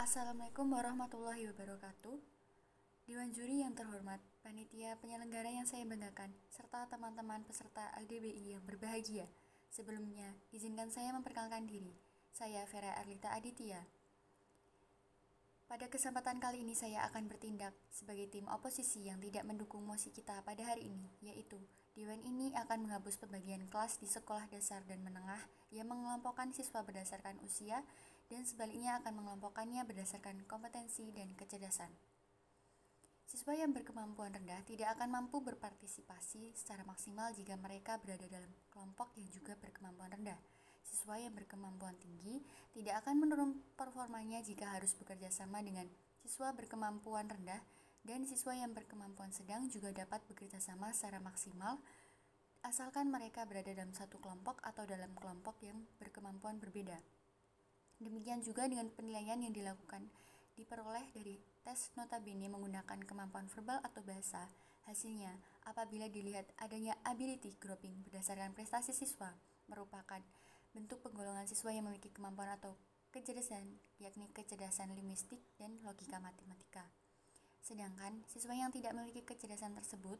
Assalamualaikum warahmatullahi wabarakatuh. Dewan juri yang terhormat, panitia penyelenggara yang saya banggakan, serta teman-teman peserta LDBI yang berbahagia. Sebelumnya, izinkan saya memperkenalkan diri. Saya Vera Arlita Aditya. Pada kesempatan kali ini saya akan bertindak sebagai tim oposisi yang tidak mendukung mosi kita pada hari ini, yaitu Dewan ini akan menghapus pembagian kelas di sekolah dasar dan menengah yang mengelompokkan siswa berdasarkan usia dan sebaliknya akan mengelompokkannya berdasarkan kompetensi dan kecerdasan. Siswa yang berkemampuan rendah tidak akan mampu berpartisipasi secara maksimal jika mereka berada dalam kelompok yang juga berkemampuan rendah. Siswa yang berkemampuan tinggi tidak akan menurun performanya jika harus bekerja sama dengan siswa berkemampuan rendah, dan siswa yang berkemampuan sedang juga dapat bekerja sama secara maksimal asalkan mereka berada dalam satu kelompok atau dalam kelompok yang berkemampuan berbeda. Demikian juga dengan penilaian yang diperoleh dari tes notabene menggunakan kemampuan verbal atau bahasa. Hasilnya, apabila dilihat adanya ability grouping berdasarkan prestasi siswa, merupakan bentuk penggolongan siswa yang memiliki kemampuan atau kecerdasan, yakni kecerdasan linguistik dan logika matematika. Sedangkan siswa yang tidak memiliki kecerdasan tersebut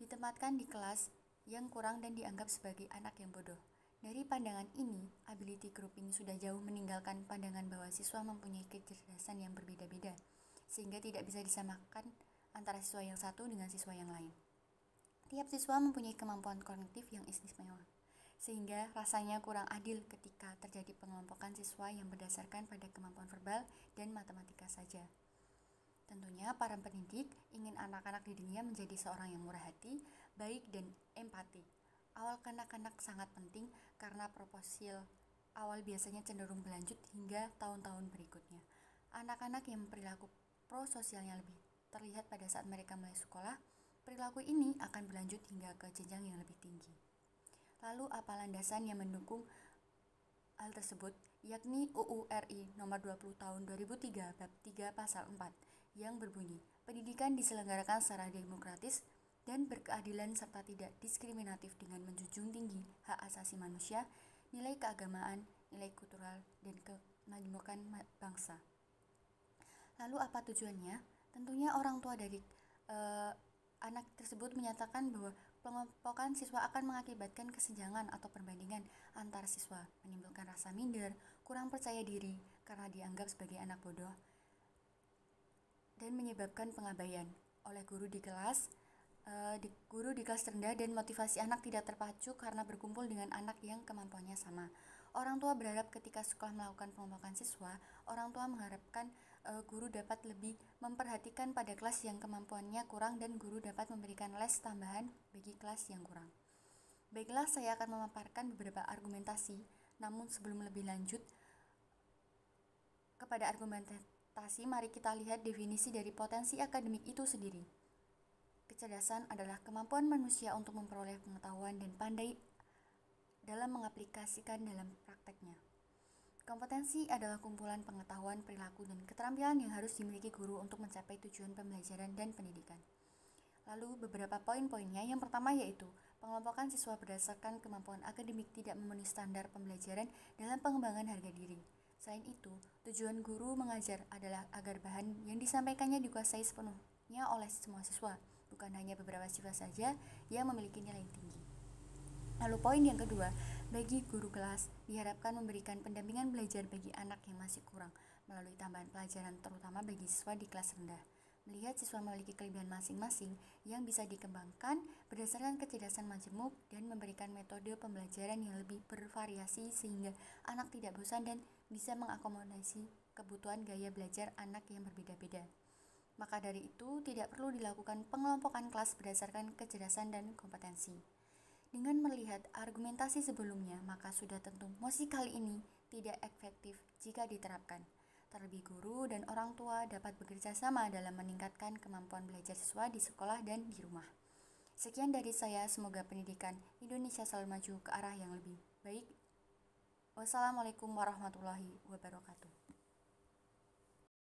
ditempatkan di kelas yang kurang dan dianggap sebagai anak yang bodoh. Dari pandangan ini, ability grouping sudah jauh meninggalkan pandangan bahwa siswa mempunyai kecerdasan yang berbeda-beda, sehingga tidak bisa disamakan antara siswa yang satu dengan siswa yang lain. Tiap siswa mempunyai kemampuan kognitif yang istimewa, sehingga rasanya kurang adil ketika terjadi pengelompokan siswa yang berdasarkan pada kemampuan verbal dan matematika saja. Tentunya para pendidik ingin anak-anak didiknya menjadi seorang yang murah hati, baik, dan empati. Awal kanak-kanak sangat penting karena proposil awal biasanya cenderung berlanjut hingga tahun-tahun berikutnya. Anak-anak yang perilaku prososialnya lebih terlihat pada saat mereka mulai sekolah, perilaku ini akan berlanjut hingga ke jenjang yang lebih tinggi. Lalu apa landasan yang mendukung hal tersebut? Yakni UU RI nomor 20 tahun 2003 bab 3 pasal 4 yang berbunyi, pendidikan diselenggarakan secara demokratis dan berkeadilan serta tidak diskriminatif dengan menjunjung tinggi hak asasi manusia, nilai keagamaan, nilai kultural, dan kemajemukan bangsa. Lalu apa tujuannya? Tentunya orang tua dari anak tersebut menyatakan bahwa pengelompokan siswa akan mengakibatkan kesenjangan atau perbandingan antar siswa, menimbulkan rasa minder, kurang percaya diri karena dianggap sebagai anak bodoh, dan menyebabkan pengabaian oleh guru di kelas rendah, dan motivasi anak tidak terpacu karena berkumpul dengan anak yang kemampuannya sama. Orang tua berharap ketika sekolah melakukan pengelompokan siswa, orang tua mengharapkan guru dapat lebih memperhatikan pada kelas yang kemampuannya kurang dan guru dapat memberikan les tambahan bagi kelas yang kurang. Baiklah, saya akan memaparkan beberapa argumentasi, namun sebelum lebih lanjut kepada argumentasi, mari kita lihat definisi dari potensi akademik itu sendiri. Kecerdasan adalah kemampuan manusia untuk memperoleh pengetahuan dan pandai dalam mengaplikasikan dalam prakteknya. Kompetensi adalah kumpulan pengetahuan, perilaku, dan keterampilan yang harus dimiliki guru untuk mencapai tujuan pembelajaran dan pendidikan. Lalu beberapa poin-poinnya. Yang pertama yaitu pengelompokan siswa berdasarkan kemampuan akademik tidak memenuhi standar pembelajaran dalam pengembangan harga diri. Selain itu, tujuan guru mengajar adalah agar bahan yang disampaikannya dikuasai sepenuhnya oleh semua siswa, bukan hanya beberapa siswa saja yang memiliki nilai tinggi. Lalu poin yang kedua, bagi guru kelas diharapkan memberikan pendampingan belajar bagi anak yang masih kurang melalui tambahan pelajaran, terutama bagi siswa di kelas rendah. Melihat siswa memiliki kelebihan masing-masing yang bisa dikembangkan berdasarkan kecerdasan majemuk, dan memberikan metode pembelajaran yang lebih bervariasi sehingga anak tidak bosan dan bisa mengakomodasi kebutuhan gaya belajar anak yang berbeda-beda. Maka dari itu, tidak perlu dilakukan pengelompokan kelas berdasarkan kecerdasan dan kompetensi. Dengan melihat argumentasi sebelumnya, maka sudah tentu mosi kali ini tidak efektif jika diterapkan. Terlebih guru dan orang tua dapat bekerja sama dalam meningkatkan kemampuan belajar siswa di sekolah dan di rumah. Sekian dari saya, semoga pendidikan Indonesia selalu maju ke arah yang lebih baik. Wassalamualaikum warahmatullahi wabarakatuh.